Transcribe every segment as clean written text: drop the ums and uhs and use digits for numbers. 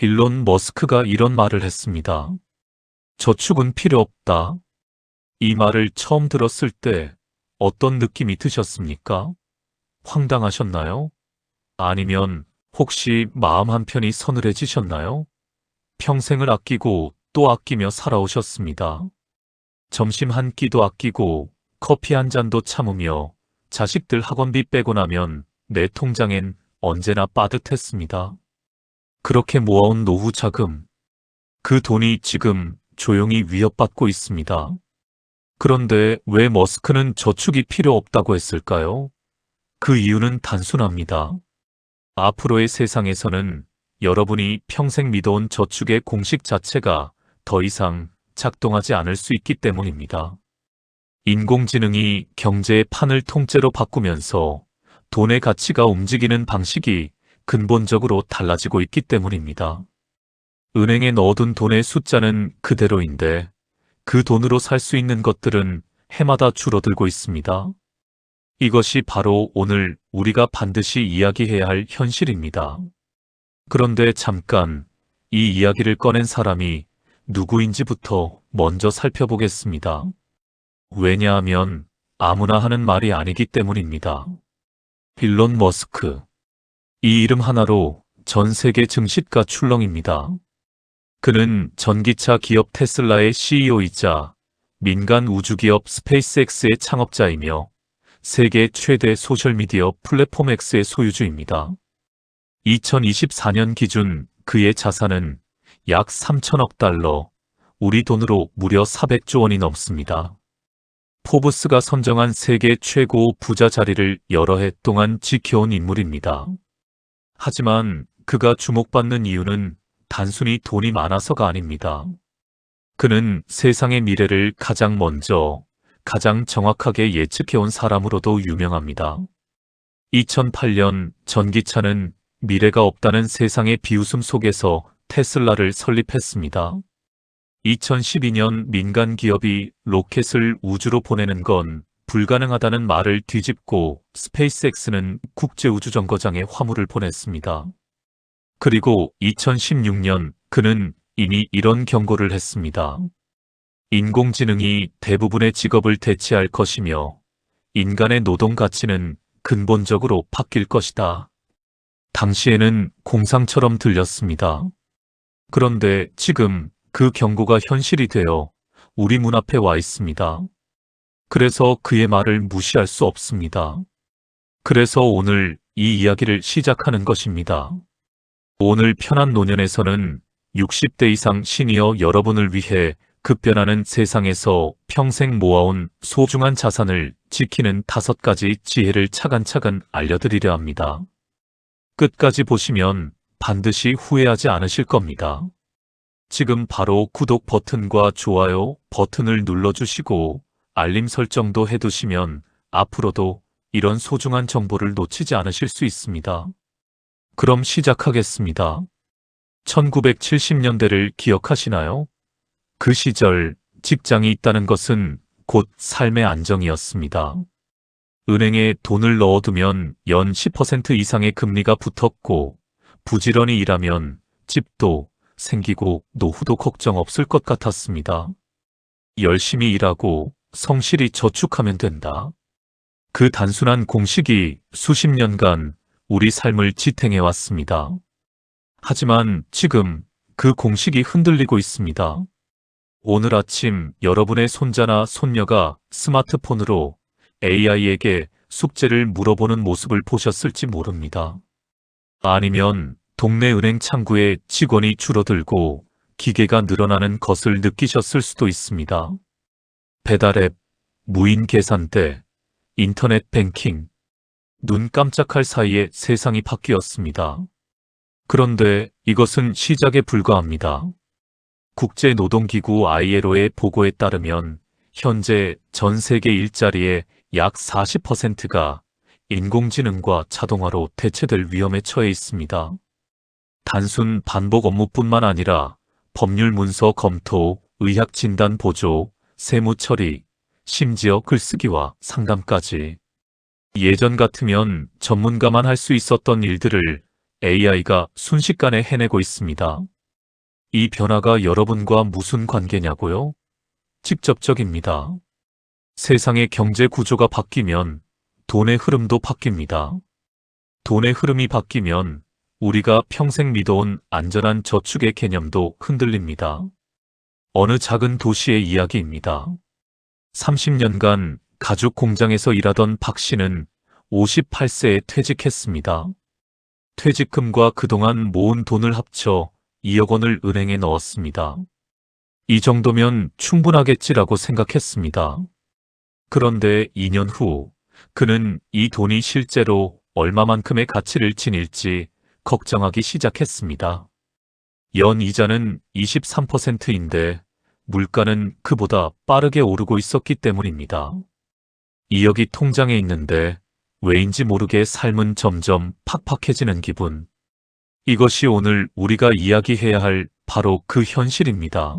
일론 머스크가 이런 말을 했습니다. 저축은 필요 없다. 이 말을 처음 들었을 때 어떤 느낌이 드셨습니까? 황당하셨나요? 아니면 혹시 마음 한편이 서늘해지셨나요? 평생을 아끼고 또 아끼며 살아오셨습니다. 점심 한 끼도 아끼고 커피 한 잔도 참으며 자식들 학원비 빼고 나면 내 통장엔 언제나 빠듯했습니다. 그렇게 모아온 노후 자금, 그 돈이 지금 조용히 위협받고 있습니다. 그런데 왜 머스크는 저축이 필요 없다고 했을까요? 그 이유는 단순합니다. 앞으로의 세상에서는 여러분이 평생 믿어온 저축의 공식 자체가 더 이상 작동하지 않을 수 있기 때문입니다. 인공지능이 경제의 판을 통째로 바꾸면서 돈의 가치가 움직이는 방식이 근본적으로 달라지고 있기 때문입니다. 은행에 넣어둔 돈의 숫자는 그대로인데 그 돈으로 살 수 있는 것들은 해마다 줄어들고 있습니다. 이것이 바로 오늘 우리가 반드시 이야기해야 할 현실입니다. 그런데 잠깐 이 이야기를 꺼낸 사람이 누구인지부터 먼저 살펴보겠습니다. 왜냐하면 아무나 하는 말이 아니기 때문입니다. 일론 머스크. 이 이름 하나로 전 세계 증시가 출렁입니다. 그는 전기차 기업 테슬라의 CEO이자 민간 우주기업 스페이스X의 창업자이며 세계 최대 소셜미디어 플랫폼 X의 소유주입니다. 2024년 기준 그의 자산은 약 3천억 달러, 우리 돈으로 무려 400조 원이 넘습니다. 포브스가 선정한 세계 최고 부자 자리를 여러 해 동안 지켜온 인물입니다. 하지만 그가 주목받는 이유는 단순히 돈이 많아서가 아닙니다. 그는 세상의 미래를 가장 먼저, 가장 정확하게 예측해온 사람으로도 유명합니다. 2008년 전기차는 미래가 없다는 세상의 비웃음 속에서 테슬라를 설립했습니다. 2012년 민간 기업이 로켓을 우주로 보내는 건 불가능하다는 말을 뒤집고 스페이스X는 국제우주정거장에 화물을 보냈습니다. 그리고 2016년 그는 이미 이런 경고를 했습니다. 인공지능이 대부분의 직업을 대체할 것이며 인간의 노동 가치는 근본적으로 바뀔 것이다. 당시에는 공상처럼 들렸습니다. 그런데 지금 그 경고가 현실이 되어 우리 문 앞에 와 있습니다. 그래서 그의 말을 무시할 수 없습니다. 그래서 오늘 이 이야기를 시작하는 것입니다. 오늘 편한 노년에서는 60대 이상 시니어 여러분을 위해 급변하는 세상에서 평생 모아온 소중한 자산을 지키는 5가지 지혜를 차근차근 알려드리려 합니다. 끝까지 보시면 반드시 후회하지 않으실 겁니다. 지금 바로 구독 버튼과 좋아요 버튼을 눌러주시고 알림 설정도 해두시면 앞으로도 이런 소중한 정보를 놓치지 않으실 수 있습니다. 그럼 시작하겠습니다. 1970년대를 기억하시나요? 그 시절 직장이 있다는 것은 곧 삶의 안정이었습니다. 은행에 돈을 넣어두면 연 10% 이상의 금리가 붙었고 부지런히 일하면 집도 생기고 노후도 걱정 없을 것 같았습니다. 열심히 일하고 성실히 저축하면 된다. 그 단순한 공식이 수십 년간 우리 삶을 지탱해왔습니다. 하지만 지금 그 공식이 흔들리고 있습니다. 오늘 아침 여러분의 손자나 손녀가 스마트폰으로 AI에게 숙제를 물어보는 모습을 보셨을지 모릅니다. 아니면 동네 은행 창구에 직원이 줄어들고 기계가 늘어나는 것을 느끼셨을 수도 있습니다. 배달앱, 무인 계산대, 인터넷 뱅킹, 눈 깜짝할 사이에 세상이 바뀌었습니다. 그런데 이것은 시작에 불과합니다. 국제노동기구 ILO의 보고에 따르면 현재 전 세계 일자리의 약 40%가 인공지능과 자동화로 대체될 위험에 처해 있습니다. 단순 반복 업무뿐만 아니라 법률 문서 검토, 의학 진단 보조, 세무 처리, 심지어 글쓰기와 상담까지. 예전 같으면 전문가만 할 수 있었던 일들을 AI가 순식간에 해내고 있습니다. 이 변화가 여러분과 무슨 관계냐고요? 직접적입니다. 세상의 경제 구조가 바뀌면 돈의 흐름도 바뀝니다. 돈의 흐름이 바뀌면 우리가 평생 믿어온 안전한 저축의 개념도 흔들립니다. 어느 작은 도시의 이야기입니다. 30년간 가죽 공장에서 일하던 박 씨는 58세에 퇴직했습니다. 퇴직금과 그동안 모은 돈을 합쳐 2억 원을 은행에 넣었습니다. 이 정도면 충분하겠지라고 생각했습니다. 그런데 2년 후 그는 이 돈이 실제로 얼마만큼의 가치를 지닐지 걱정하기 시작했습니다. 연 이자는 23%인데 물가는 그보다 빠르게 오르고 있었기 때문입니다. 2억이 통장에 있는데 왜인지 모르게 삶은 점점 팍팍해지는 기분. 이것이 오늘 우리가 이야기해야 할 바로 그 현실입니다.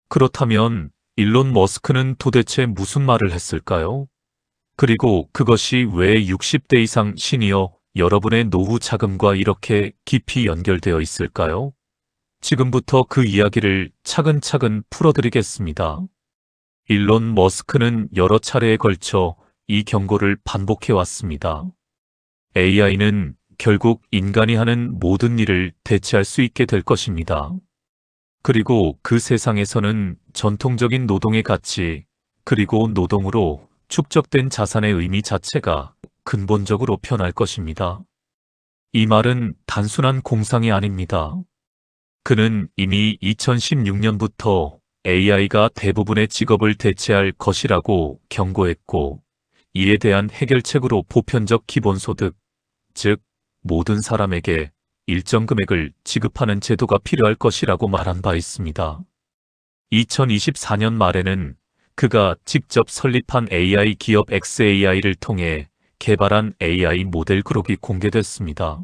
그렇다면 일론 머스크는 도대체 무슨 말을 했을까요? 그리고 그것이 왜 60대 이상 시니어 여러분의 노후 자금과 이렇게 깊이 연결되어 있을까요? 지금부터 그 이야기를 차근차근 풀어드리겠습니다. 일론 머스크는 여러 차례에 걸쳐 이 경고를 반복해 왔습니다. AI는 결국 인간이 하는 모든 일을 대체할 수 있게 될 것입니다. 그리고 그 세상에서는 전통적인 노동의 가치, 그리고 노동으로 축적된 자산의 의미 자체가 근본적으로 변할 것입니다. 이 말은 단순한 공상이 아닙니다. 그는 이미 2016년부터 AI가 대부분의 직업을 대체할 것이라고 경고했고, 이에 대한 해결책으로 보편적 기본소득, 즉 모든 사람에게 일정 금액을 지급하는 제도가 필요할 것이라고 말한 바 있습니다. 2024년 말에는 그가 직접 설립한 AI 기업 xAI를 통해 개발한 AI 모델 그룹이 공개됐습니다.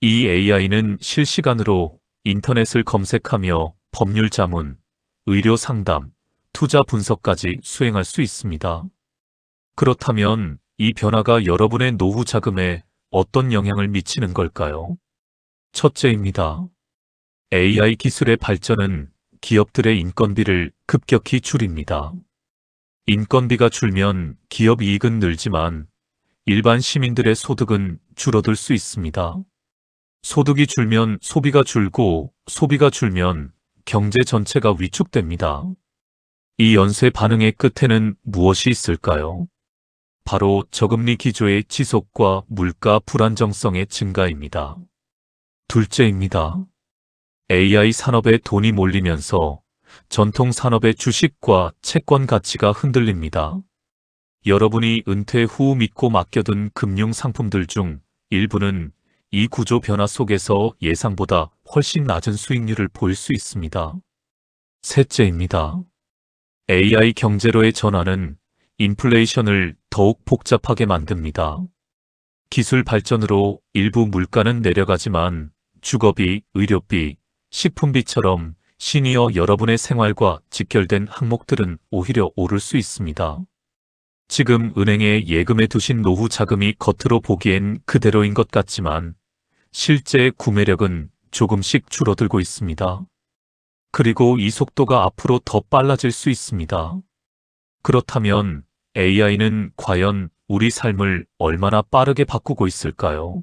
이 AI는 실시간으로 인터넷을 검색하며 법률 자문, 의료 상담, 투자 분석까지 수행할 수 있습니다. 그렇다면 이 변화가 여러분의 노후 자금에 어떤 영향을 미치는 걸까요? 첫째입니다. AI 기술의 발전은 기업들의 인건비를 급격히 줄입니다. 인건비가 줄면 기업 이익은 늘지만 일반 시민들의 소득은 줄어들 수 있습니다. 소득이 줄면 소비가 줄고 소비가 줄면 경제 전체가 위축됩니다. 이 연쇄 반응의 끝에는 무엇이 있을까요? 바로 저금리 기조의 지속과 물가 불안정성의 증가입니다. 둘째입니다. AI 산업에 돈이 몰리면서 전통 산업의 주식과 채권 가치가 흔들립니다. 여러분이 은퇴 후 믿고 맡겨둔 금융 상품들 중 일부는 이 구조 변화 속에서 예상보다 훨씬 낮은 수익률을 보일 수 있습니다. 셋째입니다. AI 경제로의 전환은 인플레이션을 더욱 복잡하게 만듭니다. 기술 발전으로 일부 물가는 내려가지만 주거비, 의료비, 식품비처럼 시니어 여러분의 생활과 직결된 항목들은 오히려 오를 수 있습니다. 지금 은행에 예금해 두신 노후 자금이 겉으로 보기엔 그대로인 것 같지만 실제 구매력은 조금씩 줄어들고 있습니다. 그리고 이 속도가 앞으로 더 빨라질 수 있습니다. 그렇다면 AI는 과연 우리 삶을 얼마나 빠르게 바꾸고 있을까요?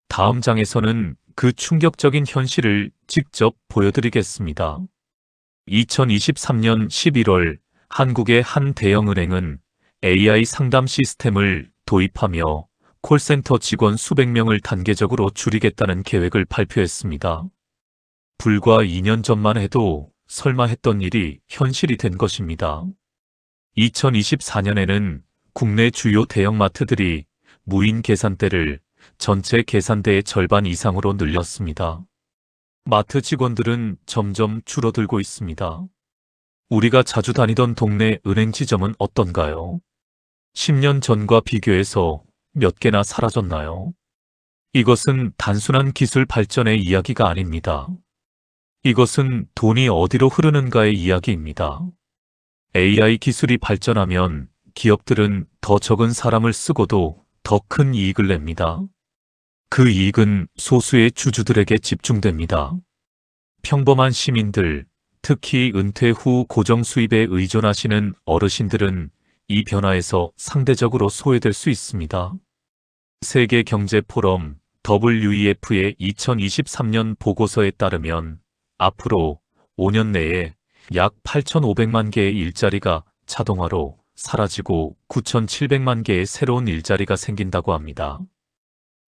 다음 장에서는 그 충격적인 현실을 직접 보여드리겠습니다. 2023년 11월 한국의 한 대형은행은 AI 상담 시스템을 도입하며 콜센터 직원 수백 명을 단계적으로 줄이겠다는 계획을 발표했습니다. 불과 2년 전만 해도 설마 했던 일이 현실이 된 것입니다. 2024년에는 국내 주요 대형마트들이 무인 계산대를 전체 계산대의 절반 이상으로 늘렸습니다. 마트 직원들은 점점 줄어들고 있습니다. 우리가 자주 다니던 동네 은행 지점은 어떤가요? 10년 전과 비교해서 몇 개나 사라졌나요? 이것은 단순한 기술 발전의 이야기가 아닙니다. 이것은 돈이 어디로 흐르는가의 이야기입니다. AI 기술이 발전하면 기업들은 더 적은 사람을 쓰고도 더 큰 이익을 냅니다. 그 이익은 소수의 주주들에게 집중됩니다. 평범한 시민들, 특히 은퇴 후 고정 수입에 의존하시는 어르신들은 이 변화에서 상대적으로 소외될 수 있습니다. 세계 경제 포럼 WEF의 2023년 보고서에 따르면 앞으로 5년 내에 약 8,500만 개의 일자리가 자동화로 사라지고 9,700만 개의 새로운 일자리가 생긴다고 합니다.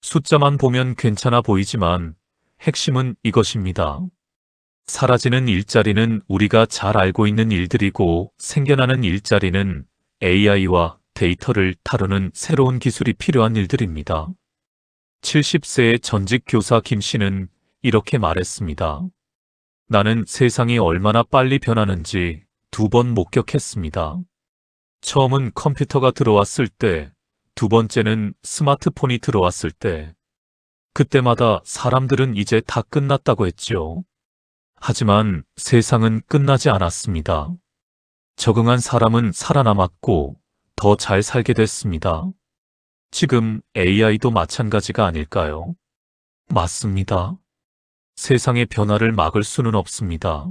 숫자만 보면 괜찮아 보이지만 핵심은 이것입니다. 사라지는 일자리는 우리가 잘 알고 있는 일들이고 생겨나는 일자리는 AI와 데이터를 다루는 새로운 기술이 필요한 일들입니다. 70세의 전직 교사 김 씨는 이렇게 말했습니다. 나는 세상이 얼마나 빨리 변하는지 2번 목격했습니다. 처음은 컴퓨터가 들어왔을 때, 2번째는 스마트폰이 들어왔을 때, 그때마다 사람들은 이제 다 끝났다고 했죠. 하지만 세상은 끝나지 않았습니다. 적응한 사람은 살아남았고 더 잘 살게 됐습니다. 지금 AI도 마찬가지가 아닐까요? 맞습니다. 세상의 변화를 막을 수는 없습니다.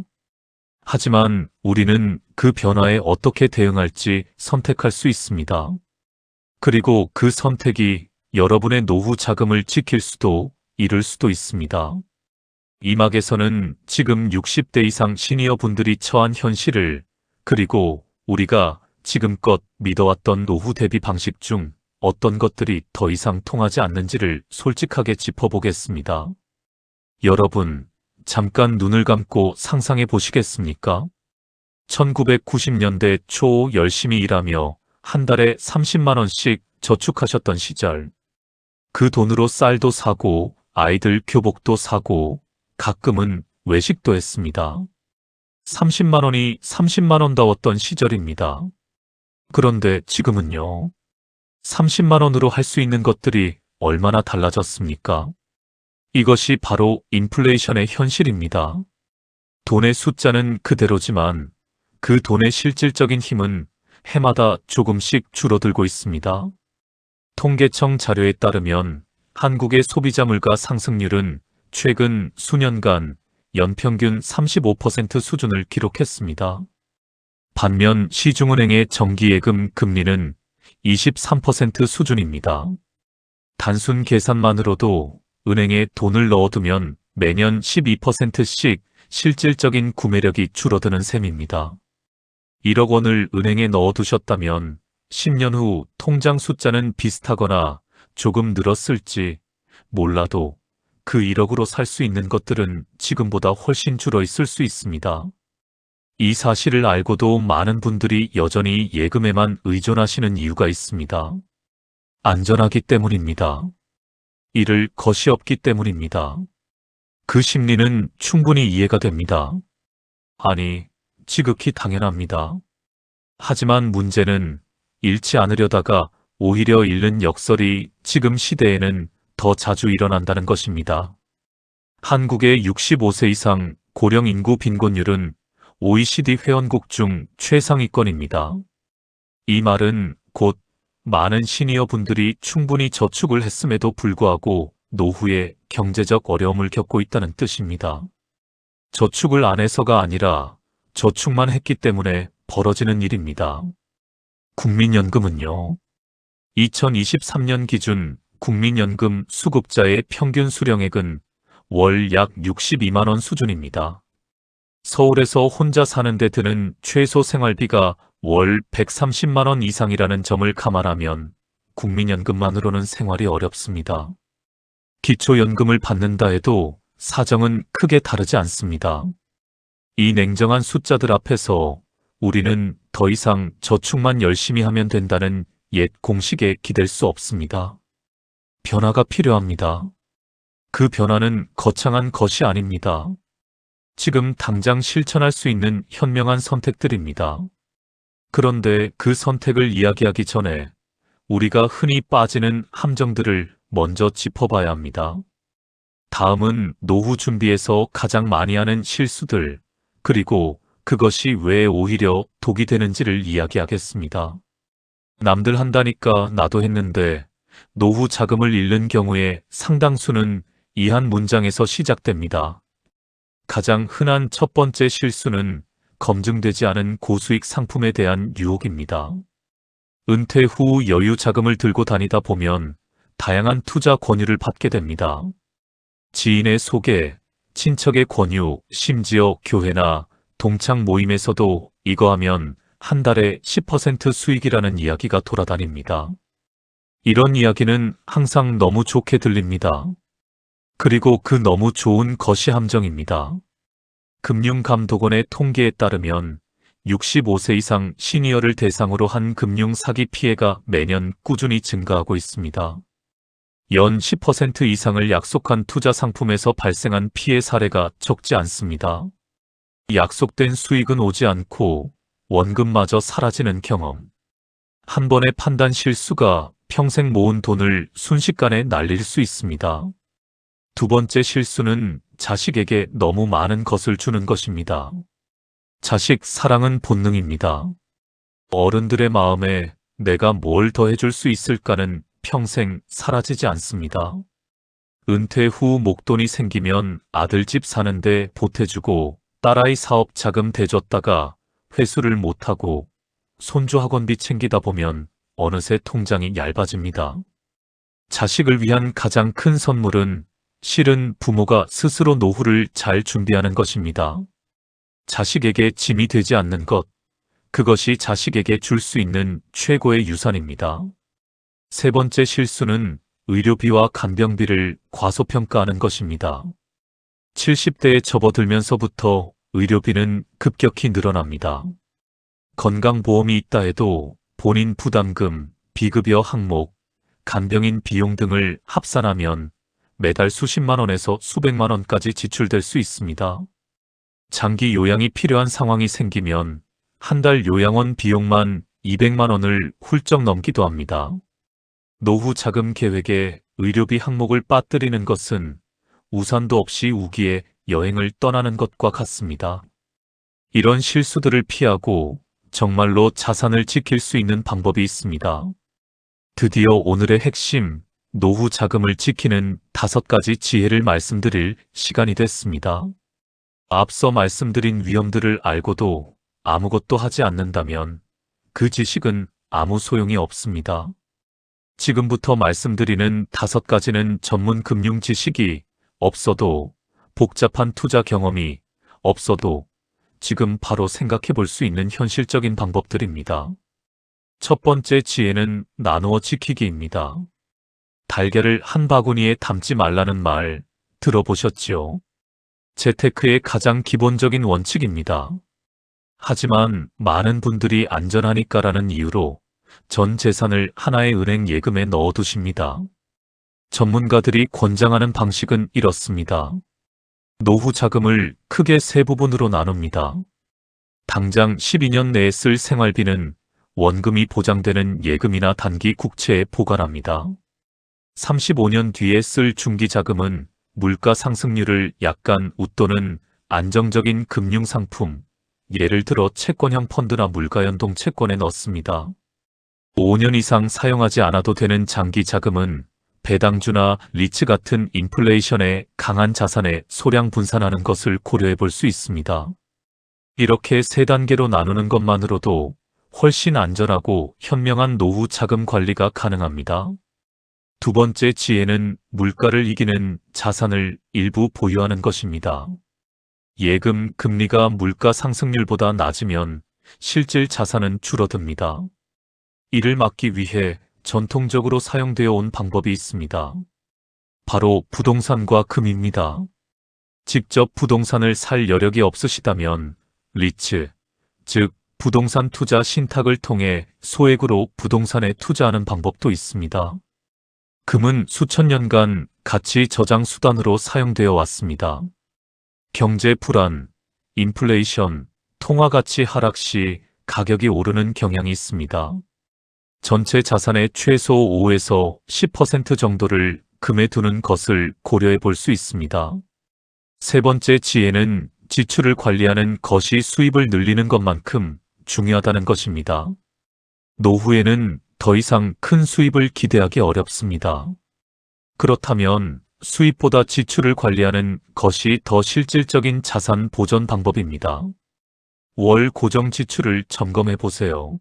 하지만 우리는 그 변화에 어떻게 대응할지 선택할 수 있습니다. 그리고 그 선택이 여러분의 노후 자금을 지킬 수도 잃을 수도 있습니다. 이 막에서는 지금 60대 이상 시니어 분들이 처한 현실을, 그리고 우리가 지금껏 믿어왔던 노후 대비 방식 중 어떤 것들이 더 이상 통하지 않는지를 솔직하게 짚어보겠습니다. 여러분, 잠깐 눈을 감고 상상해 보시겠습니까? 1990년대 초 열심히 일하며 한 달에 30만 원씩 저축하셨던 시절. 그 돈으로 쌀도 사고 아이들 교복도 사고 가끔은 외식도 했습니다. 30만 원이 30만 원다웠던 시절입니다. 그런데 지금은요. 30만 원으로 할 수 있는 것들이 얼마나 달라졌습니까? 이것이 바로 인플레이션의 현실입니다. 돈의 숫자는 그대로지만 그 돈의 실질적인 힘은 해마다 조금씩 줄어들고 있습니다. 통계청 자료에 따르면 한국의 소비자 물가 상승률은 최근 수년간 연평균 35% 수준을 기록했습니다. 반면 시중은행의 정기예금 금리는 23% 수준입니다. 단순 계산만으로도 은행에 돈을 넣어두면 매년 12%씩 실질적인 구매력이 줄어드는 셈입니다. 1억 원을 은행에 넣어두셨다면 10년 후 통장 숫자는 비슷하거나 조금 늘었을지 몰라도 그 1억으로 살 수 있는 것들은 지금보다 훨씬 줄어 있을 수 있습니다. 이 사실을 알고도 많은 분들이 여전히 예금에만 의존하시는 이유가 있습니다. 안전하기 때문입니다. 잃을 것이 없기 때문입니다. 그 심리는 충분히 이해가 됩니다. 아니, 지극히 당연합니다. 하지만 문제는 잃지 않으려다가 오히려 잃는 역설이 지금 시대에는 더 자주 일어난다는 것입니다. 한국의 65세 이상 고령 인구 빈곤율은 OECD 회원국 중 최상위권입니다. 이 말은 곧 많은 시니어 분들이 충분히 저축을 했음에도 불구하고 노후에 경제적 어려움을 겪고 있다는 뜻입니다. 저축을 안 해서가 아니라 저축만 했기 때문에 벌어지는 일입니다. 국민연금은요. 2023년 기준 국민연금 수급자의 평균 수령액은 월 약 62만 원 수준입니다. 서울에서 혼자 사는데 드는 최소 생활비가 월 130만 원 이상이라는 점을 감안하면 국민연금만으로는 생활이 어렵습니다. 기초연금을 받는다 해도 사정은 크게 다르지 않습니다. 이 냉정한 숫자들 앞에서 우리는 더 이상 저축만 열심히 하면 된다는 옛 공식에 기댈 수 없습니다. 변화가 필요합니다. 그 변화는 거창한 것이 아닙니다. 지금 당장 실천할 수 있는 현명한 선택들입니다. 그런데 그 선택을 이야기하기 전에 우리가 흔히 빠지는 함정들을 먼저 짚어봐야 합니다. 다음은 노후 준비에서 가장 많이 하는 실수들, 그리고 그것이 왜 오히려 독이 되는지를 이야기하겠습니다. 남들 한다니까 나도 했는데 노후 자금을 잃는 경우에 상당수는 이 한 문장에서 시작됩니다. 가장 흔한 첫 번째 실수는 검증되지 않은 고수익 상품에 대한 유혹입니다. 은퇴 후 여유 자금을 들고 다니다 보면 다양한 투자 권유를 받게 됩니다. 지인의 소개, 친척의 권유, 심지어 교회나 동창 모임에서도 이거 하면 한 달에 10% 수익이라는 이야기가 돌아다닙니다. 이런 이야기는 항상 너무 좋게 들립니다. 그리고 그 너무 좋은 것이 함정입니다. 금융감독원의 통계에 따르면 65세 이상 시니어를 대상으로 한 금융 사기 피해가 매년 꾸준히 증가하고 있습니다. 연 10% 이상을 약속한 투자 상품에서 발생한 피해 사례가 적지 않습니다. 약속된 수익은 오지 않고 원금마저 사라지는 경험. 한 번의 판단 실수가 평생 모은 돈을 순식간에 날릴 수 있습니다. 두 번째 실수는 자식에게 너무 많은 것을 주는 것입니다. 자식 사랑은 본능입니다. 어른들의 마음에 내가 뭘 더 해줄 수 있을까는 평생 사라지지 않습니다. 은퇴 후 목돈이 생기면 아들 집 사는데 보태주고 딸아이 사업 자금 대줬다가 회수를 못하고 손주 학원비 챙기다 보면 어느새 통장이 얇아집니다. 자식을 위한 가장 큰 선물은 실은 부모가 스스로 노후를 잘 준비하는 것입니다. 자식에게 짐이 되지 않는 것, 그것이 자식에게 줄 수 있는 최고의 유산입니다. 세 번째 실수는 의료비와 간병비를 과소평가하는 것입니다. 70대에 접어들면서부터 의료비는 급격히 늘어납니다. 건강보험이 있다 해도 본인 부담금, 비급여 항목, 간병인 비용 등을 합산하면 매달 수십만 원에서 수백만 원까지 지출될 수 있습니다. 장기 요양이 필요한 상황이 생기면 한 달 요양원 비용만 200만 원을 훌쩍 넘기도 합니다. 노후 자금 계획에 의료비 항목을 빠뜨리는 것은 우산도 없이 우기에 여행을 떠나는 것과 같습니다. 이런 실수들을 피하고 정말로 자산을 지킬 수 있는 방법이 있습니다. 드디어 오늘의 핵심, 노후 자금을 지키는 5가지 지혜를 말씀드릴 시간이 됐습니다. 앞서 말씀드린 위험들을 알고도 아무것도 하지 않는다면 그 지식은 아무 소용이 없습니다. 지금부터 말씀드리는 5가지는 전문 금융 지식이 없어도 복잡한 투자 경험이 없어도 지금 바로 생각해 볼 수 있는 현실적인 방법들입니다. 첫 번째 지혜는 나누어 지키기입니다. 달걀을 한 바구니에 담지 말라는 말 들어보셨지요? 재테크의 가장 기본적인 원칙입니다. 하지만 많은 분들이 안전하니까라는 이유로 전 재산을 하나의 은행 예금에 넣어두십니다. 전문가들이 권장하는 방식은 이렇습니다. 노후 자금을 크게 세 부분으로 나눕니다. 당장 12년 내에 쓸 생활비는 원금이 보장되는 예금이나 단기 국채에 보관합니다. 35년 뒤에 쓸 중기 자금은 물가 상승률을 약간 웃도는 안정적인 금융상품, 예를 들어 채권형 펀드나 물가연동 채권에 넣습니다. 5년 이상 사용하지 않아도 되는 장기 자금은 배당주나 리츠 같은 인플레이션에 강한 자산에 소량 분산하는 것을 고려해 볼 수 있습니다. 이렇게 3단계로 나누는 것만으로도 훨씬 안전하고 현명한 노후 자금 관리가 가능합니다. 두 번째 지혜는 물가를 이기는 자산을 일부 보유하는 것입니다. 예금 금리가 물가 상승률보다 낮으면 실질 자산은 줄어듭니다. 이를 막기 위해 전통적으로 사용되어 온 방법이 있습니다. 바로 부동산과 금입니다. 직접 부동산을 살 여력이 없으시다면 리츠, 즉 부동산 투자 신탁을 통해 소액으로 부동산에 투자하는 방법도 있습니다. 금은 수천 년간 가치 저장 수단으로 사용되어 왔습니다. 경제 불안, 인플레이션, 통화 가치 하락 시 가격이 오르는 경향이 있습니다. 전체 자산의 최소 5에서 10% 정도를 금에 두는 것을 고려해 볼 수 있습니다. 세 번째 지혜는 지출을 관리하는 것이 수입을 늘리는 것만큼 중요하다는 것입니다. 노후에는 더 이상 큰 수입을 기대하기 어렵습니다. 그렇다면 수입보다 지출을 관리하는 것이 더 실질적인 자산 보전 방법입니다. 월 고정 지출을 점검해 보세요.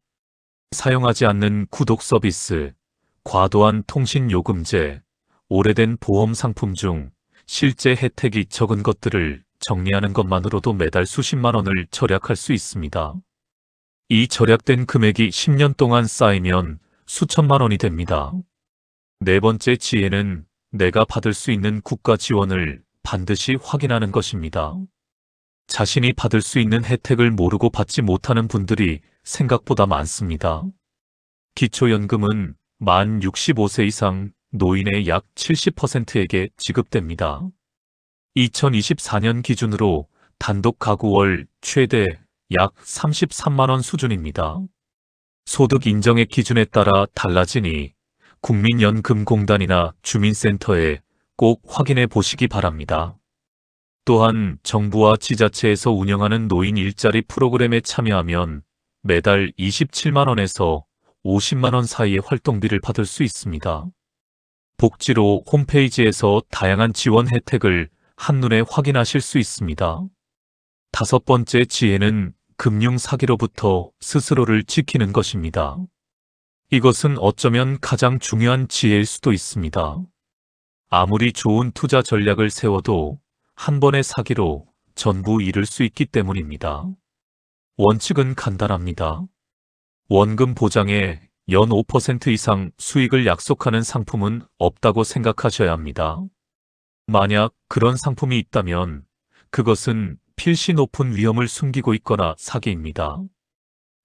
사용하지 않는 구독 서비스, 과도한 통신 요금제, 오래된 보험 상품 중 실제 혜택이 적은 것들을 정리하는 것만으로도 매달 수십만 원을 절약할 수 있습니다. 이 절약된 금액이 10년 동안 쌓이면 수천만 원이 됩니다. 네 번째 지혜는 내가 받을 수 있는 국가 지원을 반드시 확인하는 것입니다. 자신이 받을 수 있는 혜택을 모르고 받지 못하는 분들이 생각보다 많습니다. 기초연금은 만 65세 이상 노인의 약 70%에게 지급됩니다. 2024년 기준으로 단독 가구 월 최대 약 33만 원 수준입니다. 소득 인정액 기준에 따라 달라지니 국민연금공단이나 주민센터에 꼭 확인해 보시기 바랍니다. 또한 정부와 지자체에서 운영하는 노인 일자리 프로그램에 참여하면 매달 27만 원에서 50만 원 사이의 활동비를 받을 수 있습니다. 복지로 홈페이지에서 다양한 지원 혜택을 한눈에 확인하실 수 있습니다. 다섯 번째 지혜는 금융 사기로부터 스스로를 지키는 것입니다. 이것은 어쩌면 가장 중요한 지혜일 수도 있습니다. 아무리 좋은 투자 전략을 세워도 한 번의 사기로 전부 잃을 수 있기 때문입니다. 원칙은 간단합니다. 원금 보장에 연 5% 이상 수익을 약속하는 상품은 없다고 생각하셔야 합니다. 만약 그런 상품이 있다면 그것은 필시 높은 위험을 숨기고 있거나 사기입니다.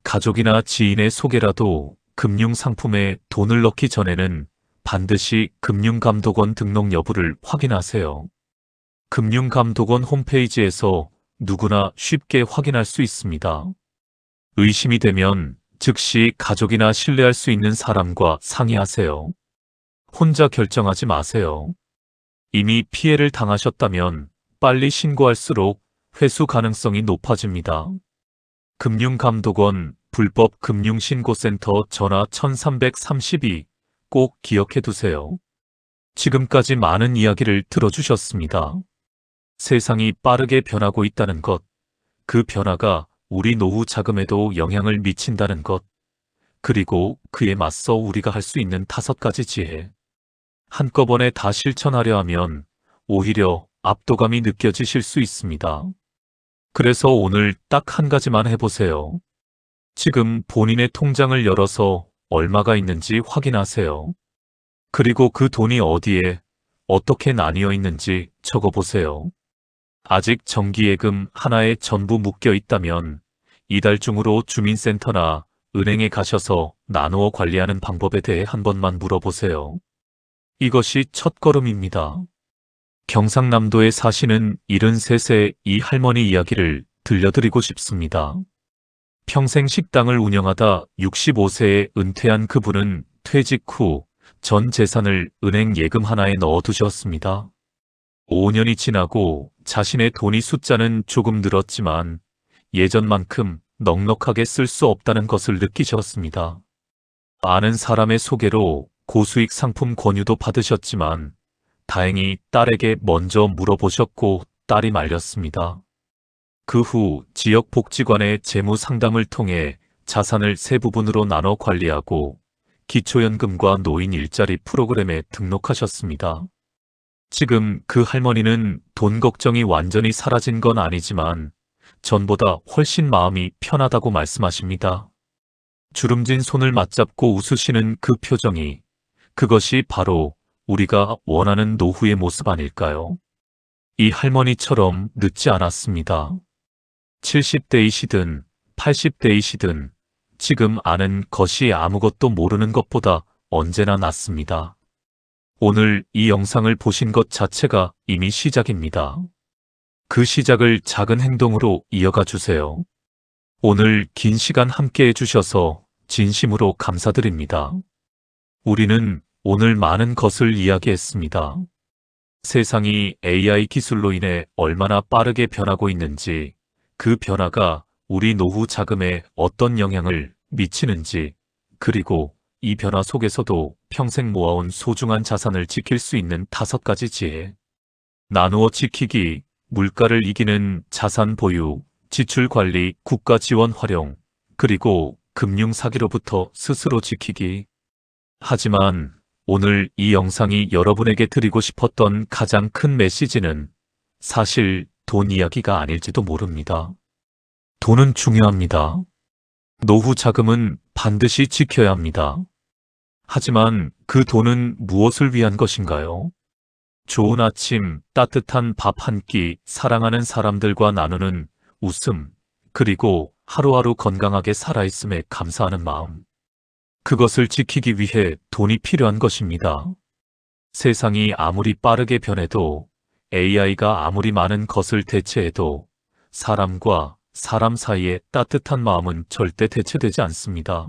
가족이나 지인의 소개라도 금융상품에 돈을 넣기 전에는 반드시 금융감독원 등록 여부를 확인하세요. 금융감독원 홈페이지에서 누구나 쉽게 확인할 수 있습니다. 의심이 되면 즉시 가족이나 신뢰할 수 있는 사람과 상의하세요. 혼자 결정하지 마세요. 이미 피해를 당하셨다면 빨리 신고할수록 회수 가능성이 높아집니다. 금융감독원 불법 금융신고센터 전화 1332 꼭 기억해 두세요. 지금까지 많은 이야기를 들어주셨습니다. 세상이 빠르게 변하고 있다는 것, 그 변화가 우리 노후 자금에도 영향을 미친다는 것, 그리고 그에 맞서 우리가 할 수 있는 5가지 지혜. 한꺼번에 다 실천하려 하면 오히려 압도감이 느껴지실 수 있습니다. 그래서 오늘 딱 한 가지만 해보세요. 지금 본인의 통장을 열어서 얼마가 있는지 확인하세요. 그리고 그 돈이 어디에 어떻게 나뉘어 있는지 적어보세요. 아직 정기예금 하나에 전부 묶여 있다면 이달 중으로 주민센터나 은행에 가셔서 나누어 관리하는 방법에 대해 한 번만 물어보세요. 이것이 첫걸음입니다. 경상남도에 사시는 73세 이 할머니 이야기를 들려드리고 싶습니다. 평생 식당을 운영하다 65세에 은퇴한 그분은 퇴직 후 전 재산을 은행 예금 하나에 넣어두셨습니다. 5년이 지나고 자신의 돈이 숫자는 조금 늘었지만 예전만큼 넉넉하게 쓸 수 없다는 것을 느끼셨습니다. 아는 사람의 소개로 고수익 상품 권유도 받으셨지만 다행히 딸에게 먼저 물어보셨고 딸이 말렸습니다. 그 후 지역 복지관의 재무 상담을 통해 자산을 세 부분으로 나눠 관리하고 기초연금과 노인 일자리 프로그램에 등록하셨습니다. 지금 그 할머니는 돈 걱정이 완전히 사라진 건 아니지만 전보다 훨씬 마음이 편하다고 말씀하십니다. 주름진 손을 맞잡고 웃으시는 그 표정이, 그것이 바로 우리가 원하는 노후의 모습 아닐까요? 이 할머니처럼 늦지 않았습니다. 70대이시든 80대이시든 지금 아는 것이 아무것도 모르는 것보다 언제나 낫습니다. 오늘 이 영상을 보신 것 자체가 이미 시작입니다. 그 시작을 작은 행동으로 이어가 주세요. 오늘 긴 시간 함께 해주셔서 진심으로 감사드립니다. 우리는 오늘 많은 것을 이야기했습니다. 세상이 AI 기술로 인해 얼마나 빠르게 변하고 있는지, 그 변화가 우리 노후 자금에 어떤 영향을 미치는지, 그리고 이 변화 속에서도 평생 모아온 소중한 자산을 지킬 수 있는 5가지 지혜. 나누어 지키기, 물가를 이기는 자산 보유, 지출 관리, 국가 지원 활용, 그리고 금융 사기로부터 스스로 지키기. 하지만 오늘 이 영상이 여러분에게 드리고 싶었던 가장 큰 메시지는 사실 돈 이야기가 아닐지도 모릅니다. 돈은 중요합니다. 노후 자금은 반드시 지켜야 합니다. 하지만 그 돈은 무엇을 위한 것인가요? 좋은 아침, 따뜻한 밥 한 끼, 사랑하는 사람들과 나누는 웃음, 그리고 하루하루 건강하게 살아있음에 감사하는 마음. 그것을 지키기 위해 돈이 필요한 것입니다. 세상이 아무리 빠르게 변해도 AI가 아무리 많은 것을 대체해도 사람과 사람 사이의 따뜻한 마음은 절대 대체되지 않습니다.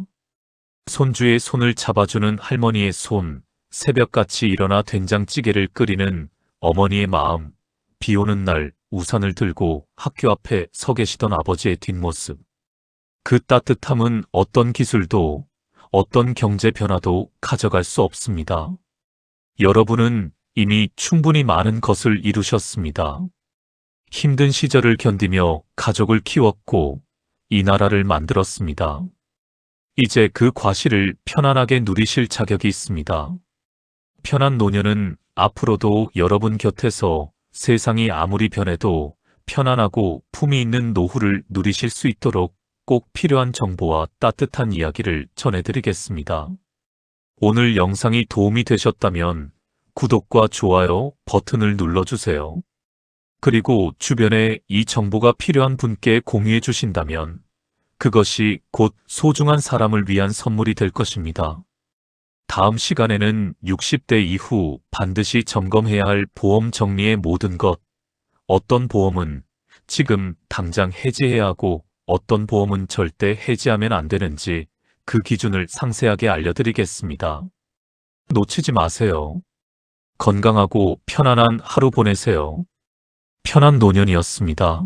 손주의 손을 잡아주는 할머니의 손, 새벽같이 일어나 된장찌개를 끓이는 어머니의 마음, 비 오는 날 우산을 들고 학교 앞에 서 계시던 아버지의 뒷모습. 그 따뜻함은 어떤 기술도, 어떤 경제 변화도 가져갈 수 없습니다. 여러분은 이미 충분히 많은 것을 이루셨습니다. 힘든 시절을 견디며 가족을 키웠고 이 나라를 만들었습니다. 이제 그 과실을 편안하게 누리실 자격이 있습니다. 편한 노년은 앞으로도 여러분 곁에서 세상이 아무리 변해도 편안하고 품위 있는 노후를 누리실 수 있도록 꼭 필요한 정보와 따뜻한 이야기를 전해드리겠습니다. 오늘 영상이 도움이 되셨다면 구독과 좋아요 버튼을 눌러주세요. 그리고 주변에 이 정보가 필요한 분께 공유해 주신다면 그것이 곧 소중한 사람을 위한 선물이 될 것입니다. 다음 시간에는 60대 이후 반드시 점검해야 할 보험 정리의 모든 것, 어떤 보험은 지금 당장 해지해야 하고 어떤 보험은 절대 해지하면 안 되는지 그 기준을 상세하게 알려드리겠습니다. 놓치지 마세요. 건강하고 편안한 하루 보내세요. 편한 노년이었습니다.